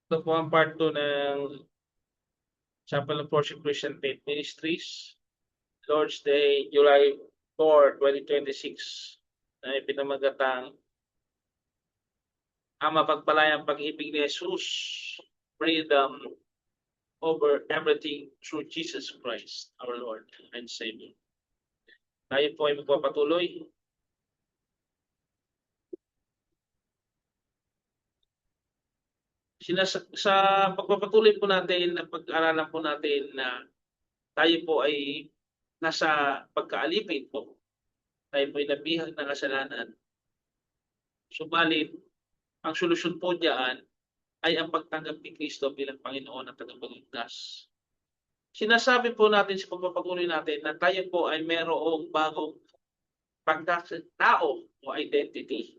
Ito po ang part 2 ng Chapel of Worship Christian Faith Ministries, Lord's Day, July 4, 2026, na ipinamagatang ang mapagpalayang pag-ibig ni Jesus, freedom over everything through Jesus Christ, our Lord and Savior. Tayo po ay magpapatuloy. Sa pagpapatuloy po natin, na pag-aralan po natin na tayo po ay nasa pagkaalipin po. Tayo po ay nabihag ng kasalanan. Subalit, ang solusyon po diyan ay ang pagtanggap ni Kristo bilang Panginoon at tagapagligtas. Sinasabi po natin sa pagpapatuloy natin na tayo po ay mayroong bagong pagkatao o identity.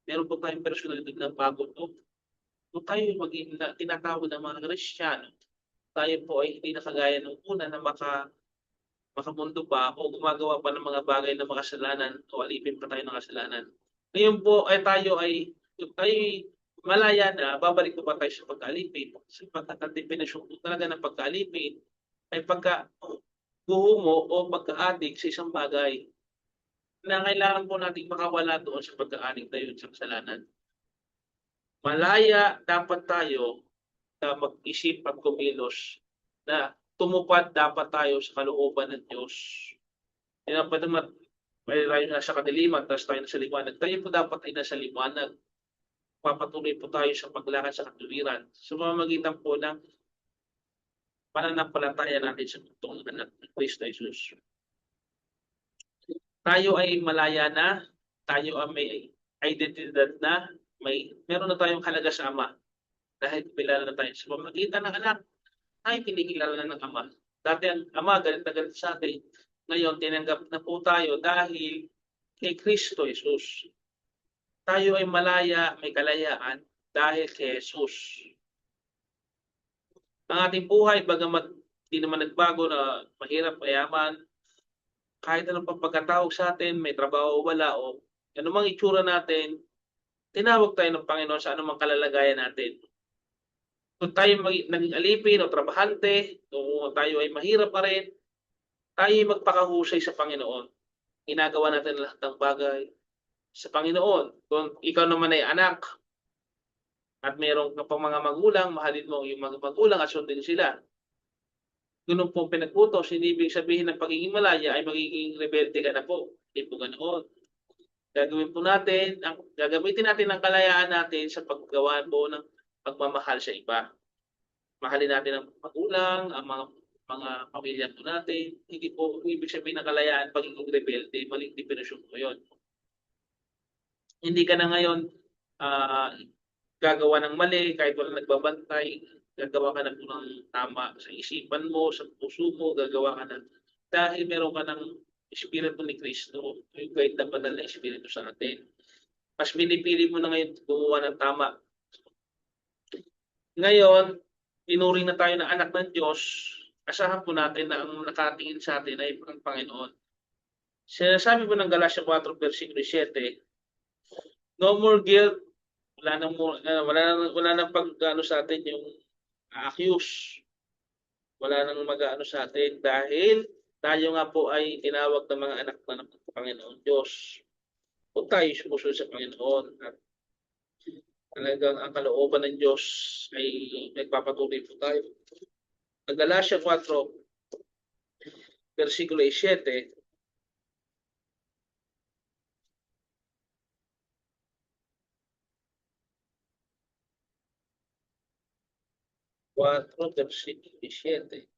Meron po tayong personalidad na bago po. Kung tayo maging tinatawag ng mga Kristiyano, tayo po ay hindi na kagaya nung una na makamundo pa o gumagawa pa ng mga bagay na makasalanan o alipin pa tayo ng kasalanan. Ngayon po ay tayo ay malaya na, babalik po pa tayo sa pagkaalipin. Sapagkat ang definisyon po talaga ng pagkaalipin ay pagka-guhumo o pagka-adik sa isang bagay na kailangan po natin makawala doon sa pagka-adik tayo sa kasalanan. Malaya dapat tayo na mag-isip at kumilos na tumupad dapat tayo sa kalooban ng Diyos. Hindi na pwede may tayo nasa kadiliman, tapos tayo nasa liwanag. Tayo po dapat ay nasa liwanag. Papatuloy po tayo sa paglakad sa katuwiran. Sa pamamagitan po ng pananampalataya natin sa totoong anak ng Kristo Jesus. Tayo ay malaya na, tayo ay may identidad na, meron na tayong halaga sa Ama. Dahil kilala na tayo sa pamamagitan ng anak, tayo kinikilala na ng Ama. Dati ang Ama galit na galit sa atin. Ngayon, tinanggap na po tayo dahil kay Kristo Jesus. Tayo ay malaya, may kalayaan dahil kay Jesus. Ang ating buhay, bagamat hindi naman nagbago na mahirap, mayaman, kahit anong pagkatawag sa atin, may trabaho o wala, o anumang itsura natin, tinawag tayo ng Panginoon sa anumang kalalagayan natin. Kung tayo naging alipin o trabahante, o tayo ay mahirap pa rin, tayo ay magpakahusay sa Panginoon. Ginagawa natin lahat ng bagay sa Panginoon. Kung ikaw naman ay anak at mayroong ka pang mga magulang, mahalin mo yung mga magulang at sundin sila. Ganun po pinagputos, hindi ibig sabihin ng pagiging malaya ay magiging rebelde ka na po. Hindi po ganoon. Gagamitin natin ang kalayaan natin sa paggawa po ng pagmamahal sa iba. Mahalin natin ang magulang, ang mga pamilya po natin. Hindi po ibig sabihin ng kalayaan pagiging rebelde. Maling definisyon po yun. Hindi ka na ngayon gagawa ng mali kahit wala nagbabantay. Gagawa ka na po ng tama sa isipan mo, sa puso mo, gagawa ka na. Dahil meron ka ng Espiritu ni Kristo, yung kahit na banal na Espiritu sa atin. Mas pinipili mo na ngayon gumawa ng tama. Ngayon, inuring na tayo na anak ng Diyos, asahan po natin na ang nakatingin sa atin ay ang Panginoon. Sinasabi po ng Galatia 4, versikulo 7, no more guilt, wala nang pag-ano sa atin yung accuse. Wala nang mag-ano sa atin dahil tayo nga po ay tinawag ng mga anak na ng Panginoon Diyos. Kung tayo sumusunod sa Panginoon at talagang ang kalooban ng Diyos ay nagpapatuloy po tayo. Ang Galatia 4, versikulo 7, 4, versikulo 7.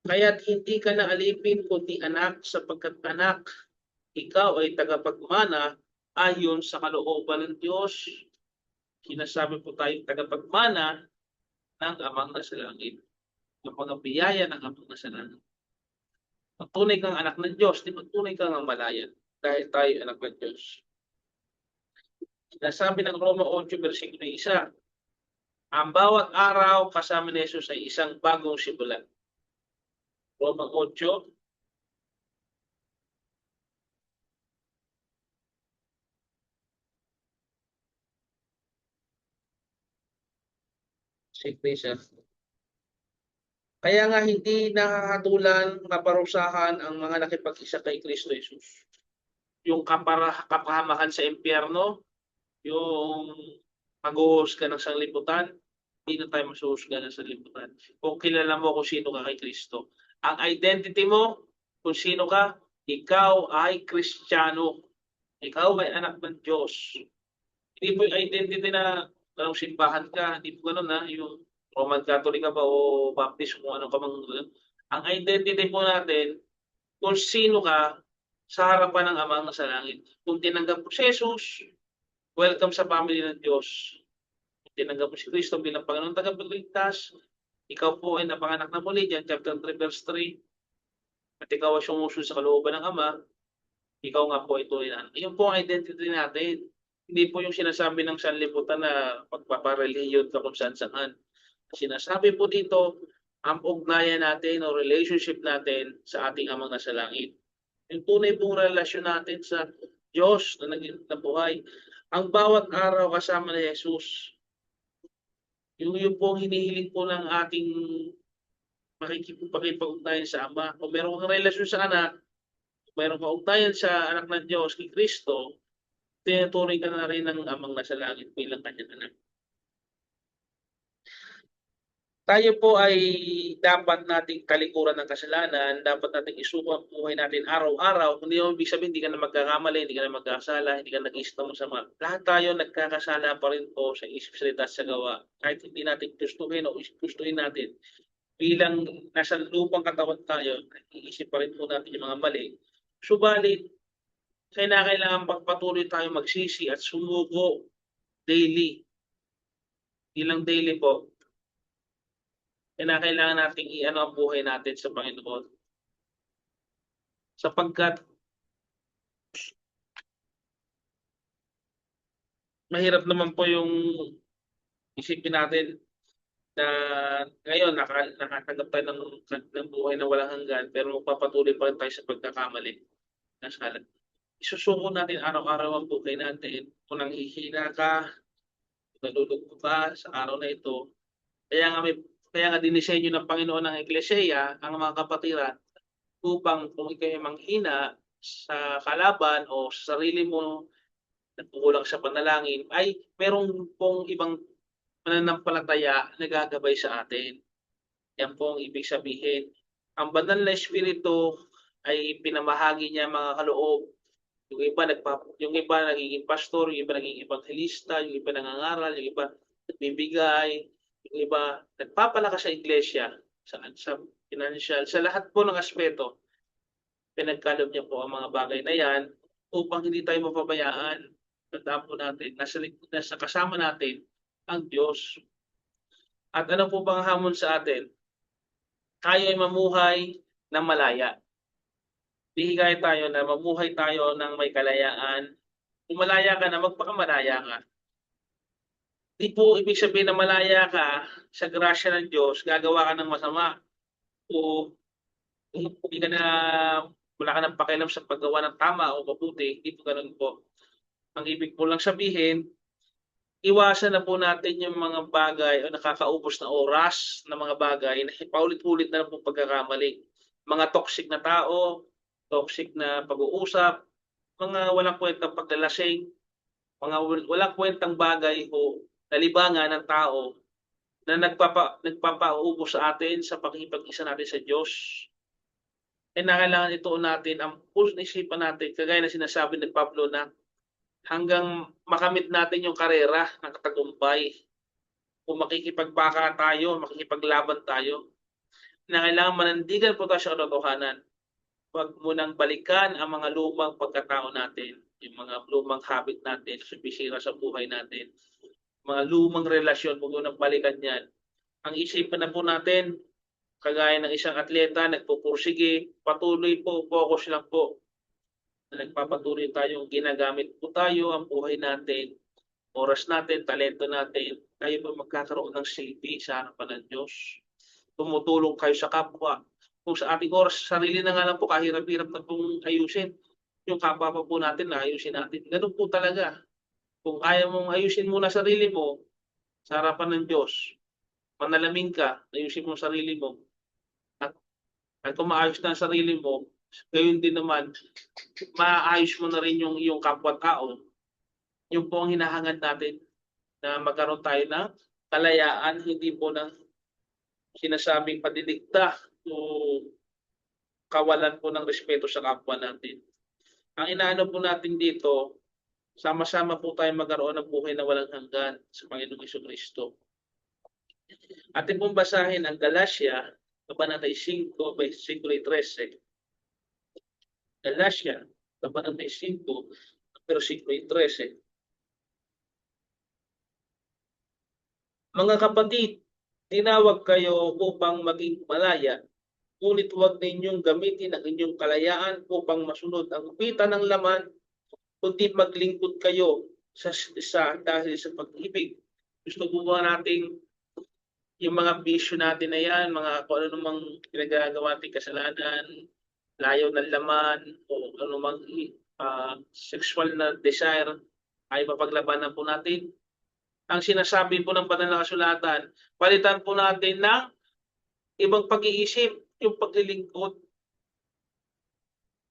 Kaya't hindi ka na alipin kundi anak, sapagkat anak, ikaw ay tagapagmana ayon sa kalooban ng Diyos. Sinasabi po tayong tagapagmana ng Amang nasa langit. Ang mga biyaya ng Amang nasa langit. Pag tunay kang anak ng Diyos, di ba tunay kang ang malaya dahil tayo anak ng Diyos. Sinasabi ng Roma 8, versikulo 1, ang bawat araw kasama ni Jesus ay isang bagong simulan. Roma 8, Safety siya. Kaya nga hindi nakakatulan na parusahan ang mga nakipag-isa kay Kristo Jesus. Yung kapahamakan sa impyerno, yung maghuhusga ng sanlibutan, hindi na tayo masuhusga ng sanlibutan. Kung kilala mo kung sino ka kay Kristo. Ang identity mo, kung sino ka, ikaw ay Kristiyano. Ikaw ay anak ng Diyos. Hindi po yung identity na anong simbahan ka, hindi po ganun na, yung Roman Catholic ka ba o Baptist, kung ano ka mang. Ang identity po natin, kung sino ka sa harapan ng Amang nasa langit. Kung tinanggap mo si Jesus, welcome sa family ng Diyos. Kung tinanggap mo si Kristo bilang Panginoon tagapagligtas, ikaw po ay napanganak na muli dyan, chapter 3, verse 3. At ikaw ay sumusunod sa kalooban ng Ama, ikaw nga po ay tunay na anak. Yun po ang identity natin. Hindi po yung sinasabi ng sanlibutan na pagpapareliyon ka kung saan-saan. Sinasabi po dito, ang ugnayan natin o relationship natin sa ating Amang nasa langit. Yung tunay pong relasyon natin sa Diyos na naging buhay. Ang bawat araw kasama ni Jesus, yung pong hinihiling po ng ating makikipag-ugnayan sa Ama. Kung meron kang relasyon sa anak, kung meron kang ugnayan sa anak ng Diyos, kay Kristo, tinuturing ka na rin ng Amang nasa langit bilang kanyang anak. Tayo po ay dapat nating talikuran ng kasalanan, dapat nating isuko ang buhay natin araw-araw. Hindi mo ibig sabihin, hindi ka na magkakamali, hindi ka na magkasala, hindi ka nag-iista mo sa mga. Lahat tayo nagkakasala pa rin po sa isip, salita, sa gawa. Kahit hindi natin gustuhin o gustuhin natin. Bilang nasa lupang katawan tayo, iisip pa rin po natin yung mga mali. Subalit, kailangan pagpatuloy tayo magsisi at sumuko daily. Ilang daily po. Kailangan nating i-ano ang buhay natin sa Panginoon. Sapagkat mahirap naman po yung isipin natin na ngayon nakatanggap tayo ng buhay na walang hanggan, pero magpapatuloy pa rin tayo sa pagkakamali. Isusuko natin araw-araw ang buhay natin. Kung nanghihina ka, nalulugpo ka sa araw na ito, kaya nga dinisenyo ng Panginoon ng Eklesiya ang mga kapatiran upang kung ikaw ay manghina sa kalaban o sa sarili mo, nagkukulang sa panalangin, ay merong pong ibang mananampalataya na gagabay sa atin. Yan po ang ibig sabihin. Ang banal na espiritu ay pinamahagi niya mga kaloob. Yung iba nagiging pastor, yung iba nagiging evangelista, yung iba nangangaral, yung iba nagbibigay, yung iba nagpapalakas sa iglesia, sa financial, sa lahat po ng aspeto. Pinagkaloob niya po ang mga bagay na yan upang hindi tayo mapabayaan. Tandaan po natin, nasa kasama natin ang Diyos. At ano po bang hamon sa atin? Tayo ay mamuhay ng malaya. Hihigay tayo na mamuhay tayo ng may kalayaan. Kung malaya ka na, magpakamalaya ka. Di po ibig sabihin na malaya ka sa grasya ng Diyos, gagawa ka ng masama. O hindi ka na, wala ka ng pakialam sa paggawa ng tama o mabuti. Hindi po ganun po. Ang ibig po lang sabihin, iwasan na po natin yung mga bagay o nakakaubos na oras na mga bagay na paulit-ulit na po pagkakamali. Mga toxic na tao, toxic na pag-uusap, mga walang kwentang paglalasing, mga walang kwentang bagay o nalibangan ng tao na nagpapaubos sa atin sa pakikipag-isa natin sa Diyos. Kailangan ituon natin ang puso ng isipan natin, kagaya na sinasabi ng Pablo na hanggang makamit natin yung karera ng katagumpay. Kung makikipagbaka tayo, makikipaglaban tayo, na kailangan manandigan po tayo sa katotohanan. Huwag munang balikan ang mga lumang pagkatao natin, yung mga lumang habit natin, sumisira sa buhay natin, mga lumang relasyon, huwag munang balikan yan. Ang isipan na po natin, kagaya ng isang atleta, nagpupursige, patuloy po, focus lang po. Nagpapatuloy tayong ginagamit po tayo ang buhay natin, oras natin, talento natin, tayo po magkakaroon ng silbi sa harapan ng Diyos. Tumutulong kayo sa kapwa. Kung sa ating oras, sarili na nga lang po, kahirap-hirap na pong ayusin. Yung kapwa pa po natin, na ayusin natin. Ganun po talaga. Kung kaya mong ayusin muna sarili mo, sa harapan ng Diyos, manalamin ka, ayusin mo ang sarili mo, at kung maayos na ang sarili mo, gayon din naman, maaayos mo na rin yung iyong kapwa-tao. Yun po ang hinahangad natin na magkaroon tayo ng kalayaan, hindi po ng sinasabing pandidigta o kawalan po ng respeto sa kapwa natin. Ang inaano po natin dito, sama-sama po tayo magkaroon ng buhay na walang hanggan sa Panginoong Jesucristo. Atin pong basahin ang Galatia, Kabanata 5, versikulo 13. Galatia, Kabanata 5, versikulo 13. Mga kapatid, tinawag kayo upang maging malaya, ngunit huwag ninyong gamitin ang inyong kalayaan upang masunod ang upitan ng laman, kundi maglingkod kayo dahil sa pag-ibig. Gusto po ba nating yung mga bisyo natin na yan, mga kung ano namang pinagagawa natin kasalanan, layo ng laman, o ano namang sexual na desire, ay mapaglabanan po natin. Ang sinasabi po ng banal na kasulatan, palitan po natin ng ibang pag-iisip, yung paglilingkod,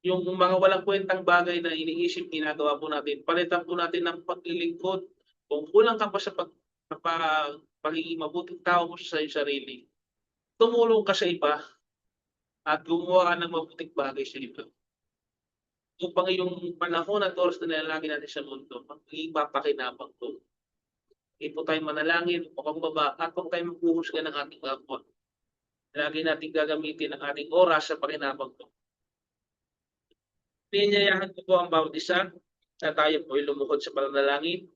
yung mga walang kwentang bagay na iniisip, ginagawa po natin. Palitan po natin ng paglilingkod. Kung kulang ka pa sa pagiging mabuting tao mo sa iyong sarili, tumulong ka sa iba at gumawa ka ng mabuting bagay sa iba. Upang yung panahon at oras na nilalagay natin sa mundo, magiging mapakinabang po. Hindi po tayo manalangin, pakumbaba, at huwag tayo maghuhusga ng ating kapwa. Lagi natin gagamitin ang ating oras sa pakinabang po. Pinyayahan ko po ang bawat isa na tayo po ay lumuhod sa pananalangin.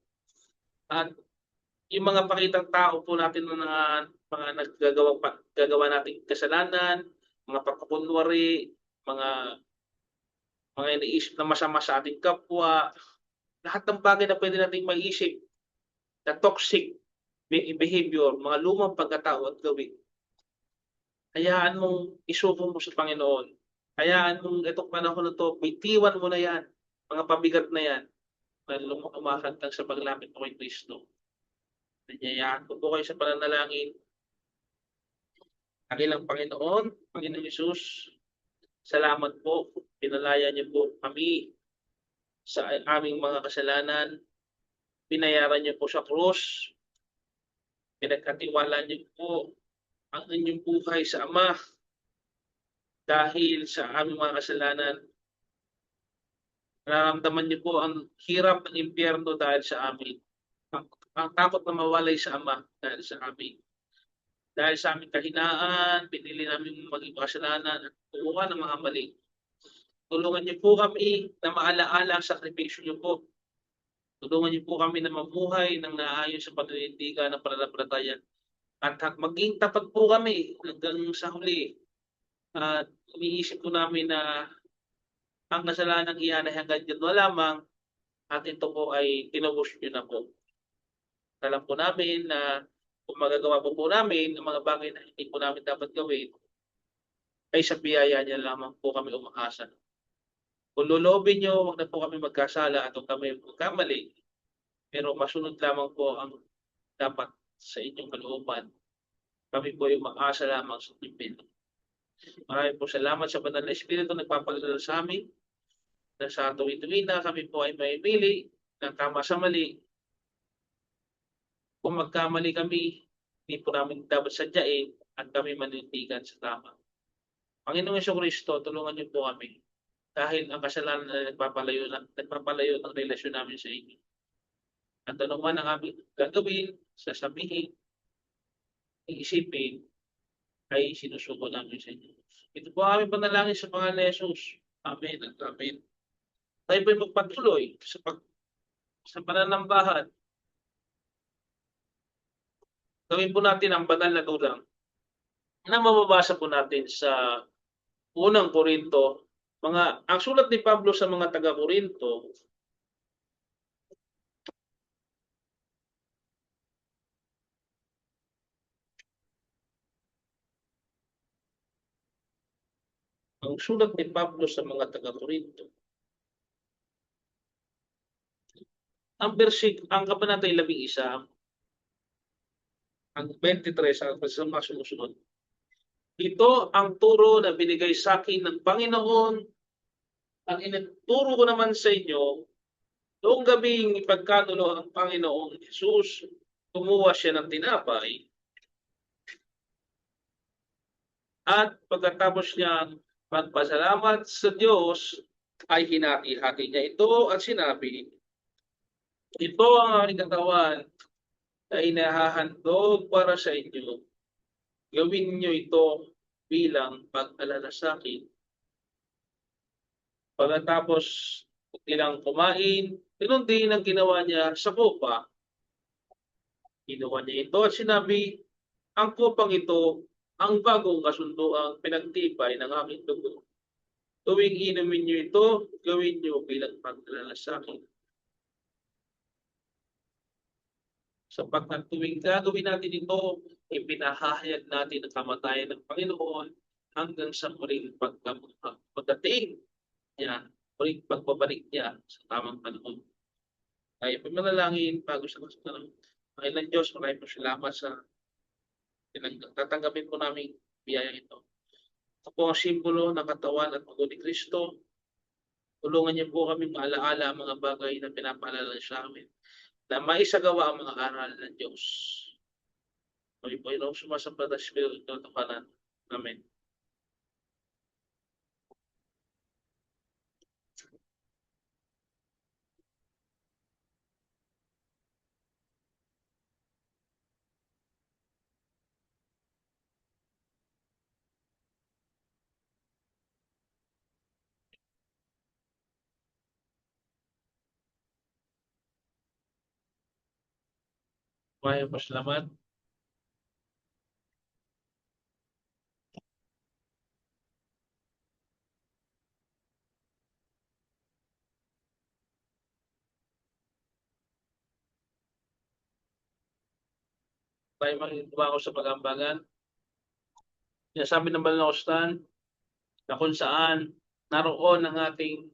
At yung mga pakitang tao po natin na mga gagawa nating kasalanan, mga pagkukunwari, mga iniisip na masama sa ating kapwa, lahat ng bagay na pwede nating maiisip na toxic behavior, mga lumang pagkatao at gawin. Hayaan mong isuko mo sa Panginoon. Hayaan mong itong panahon na ito, bitiwan mo na yan, mga pabigat na yan, na lumakantang sa paglapit mo kay Kristo. Nanyayaan ko po kayo sa pananalangin. Aking Panginoon, Panginoon Yesus, salamat po. Pinalaya niyo po kami sa aming mga kasalanan. Pinayaran niyo po sa krus. Pinagkatiwala niyo po ang inyong buhay sa Ama dahil sa aming mga kasalanan. Nararamdaman niyo po ang hirap ng impyerno dahil sa amin. Ang takot na mawalay sa Ama dahil sa amin. Dahil sa aming kahinaan, pinili namin maging kasalanan at gumawa ng mga mali. Tulungan niyo po kami na maalaala ang sakripisyo niyo po. Tulungan niyo po kami na mabuhay ng naayon sa paninindigan ng pananampalataya. At maging tapat po kami hanggang sa huli. At umiisip po namin na ang kasalanan iyan ay hanggang dyan lamang at ito po ay tinubos niyo na po. Alam po namin na kung magagawa po namin ang mga bagay na hindi po namin dapat gawin, ay sa biyaya niya lamang po kami umaasa. Kung lulobin niyo, huwag na po kami magkasala at huwag kami magkamali. Pero masunod lamang po ang dapat sa inyong kalooban. Kami po yung maasa lamang sa Pilipinas. Maraming po salamat sa Banal na Espiritu nagpapalala sa amin na sa tuwi-tuwi na kami po ay may pili ng tama sa mali. Kung magkamali kami, hindi po namin dapat sadyain at kami manindigan sa tama. Panginoong Jesucristo, tulungan niyo po kami dahil ang kasalanan na nagpapalayo ng relasyon namin sa inyo. At ano man ang aming gagawin, sasabihin, iisipin, ay sinusuko namin sa inyo. Ito po aming panalangin sa pangalan ni Jesus. Amen at amen. Tayo po magpatuloy sa pananambahan. Gawin po natin ang banal na dulang na mababasa po natin sa unang Korinto. Ang sulat ni Pablo sa mga taga-Korinto, ang sulat ni Pablo sa mga taga-Korinto, ang kabanata 11, ang 23 sa mga sumusunod. Ito ang turo na binigay sa akin ng Panginoon. Ang inuturo ko naman sa inyo, noong gabing ipagkanulo ang Panginoong Jesus, kumuha siya ng tinapay, at pagkatapos niya magpasalamat sa Diyos, ay hinati-hati niya ito at sinabi, ito ang aking katawan na inahahandog para sa inyo. Gawin niyo ito bilang pag-alala sa akin. Pagkatapos nilang kumain, ganun din ang ginawa niya sa kopa. Ginawa niya ito at sinabi, ang kopang ito, ang bagong kasunduang pinagtibay ng aking dugo. Tuwing inumin niyo ito, gawin niyo bilang pag-alala sa akin. Sapagkat tuwing gagawin natin ito, ipinahahayag natin ang kamatayan ng Panginoon hanggang sa muling pagdating niya, muling pagbabalik niya sa tamang panahon. Ay panalangin bago sa kasunod. Panginoon Diyos, maraming po salamat sa tatanggapin po namin biyaya ito. Ito po ang simbolo ng katawan at dugo ni Kristo. Tulungan niyo po kami maalaala ang mga bagay na pinapaalala sa amin na maisagawa ang mga aral ng Diyos. Kami po yung sumasamba ng Espiritu ng Tuhanan. Amen. Maraming po salamat. Tayo magagawa ko sa pagambagan. Sinasabi ng Banal na Kasulatan na kung saan naroon ang ating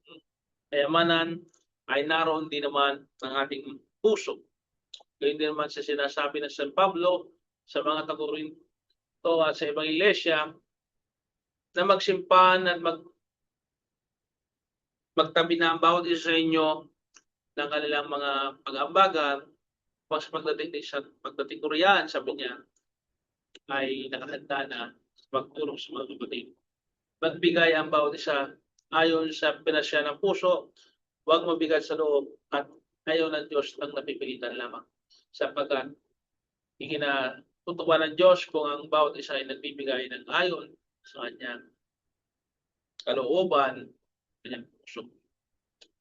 kayamanan, ay naroon din naman ang ating puso. Gayun din naman sa sinasabi ng San Pablo sa mga taga-Korinto at sa ibang iglesia na magsimpan at magtabi na ang bawat isa sa inyo ng kanilang mga pag-aambagan. Pagdating ko riyan, sabi niya, ay nakahanda na magtulong sa mga kapatid. Magbigay ang bawat isa ayon sa pinasya ng puso, huwag mabigat sa loob at ayaw ng Diyos ng napipilitan lamang. Sapagkat ikinatutuwa ng Diyos kung ang bawat isa ay nagbibigay ng ayon sa kanyang kalooban, kanyang puso.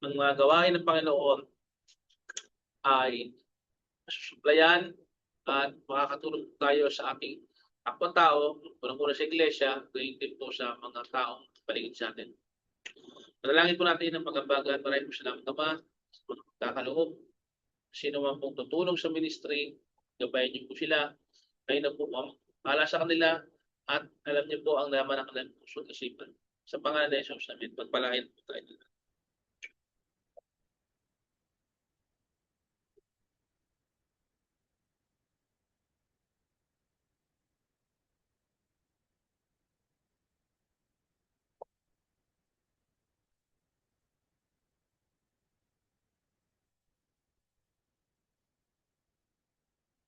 Ang mga gawain ng Panginoon ay masusuplayan at makakatulong tayo sa ating kapwa-tao, unang-una sa iglesia, gayon din po sa mga taong paligid sa atin. Manalangin po natin ang pag-ambagan. Maraming po salamat Ama sa mga pagkakaloob. Sino man pong tutulong sa ministry, gabayan niyo po sila. Kayo na po pahala sa kanila at alam niyo po ang laman ng kanilang puso at isipan. Sa pangalan ng Jesus namin, pagpalain po tayo.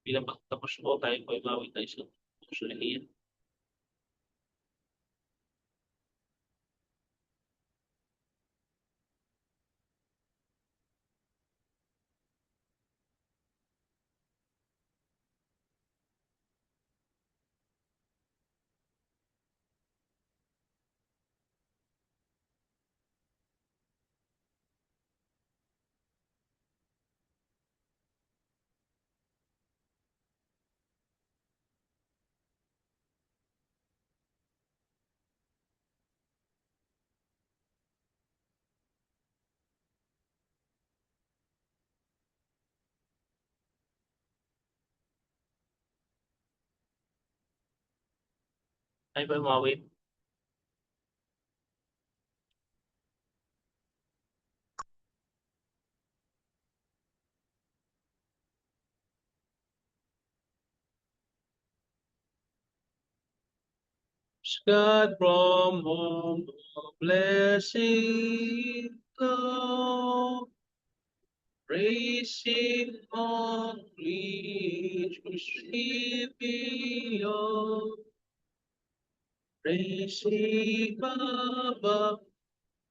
Bilang pagtapos po tayo po ay mawit tayo sa puso na iyan. Tayo po ay mawit. God from whom all blessing flow, praising on creatures below, praising above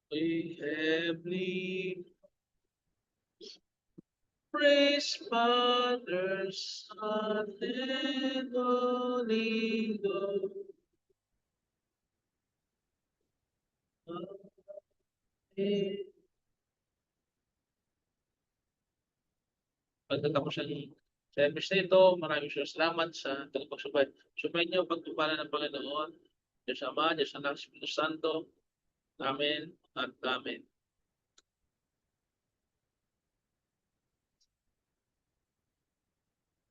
the heavenly, praise Father, Son, and Holy Ghost. Amen. Pagkatapos ng service na ito, maraming salamat sa tagapagsubay. Sumayin niyo pagtupala ng Panginoon. Diyos Ama, Diyos Anak, Espiritu Santo. Amen at Amen.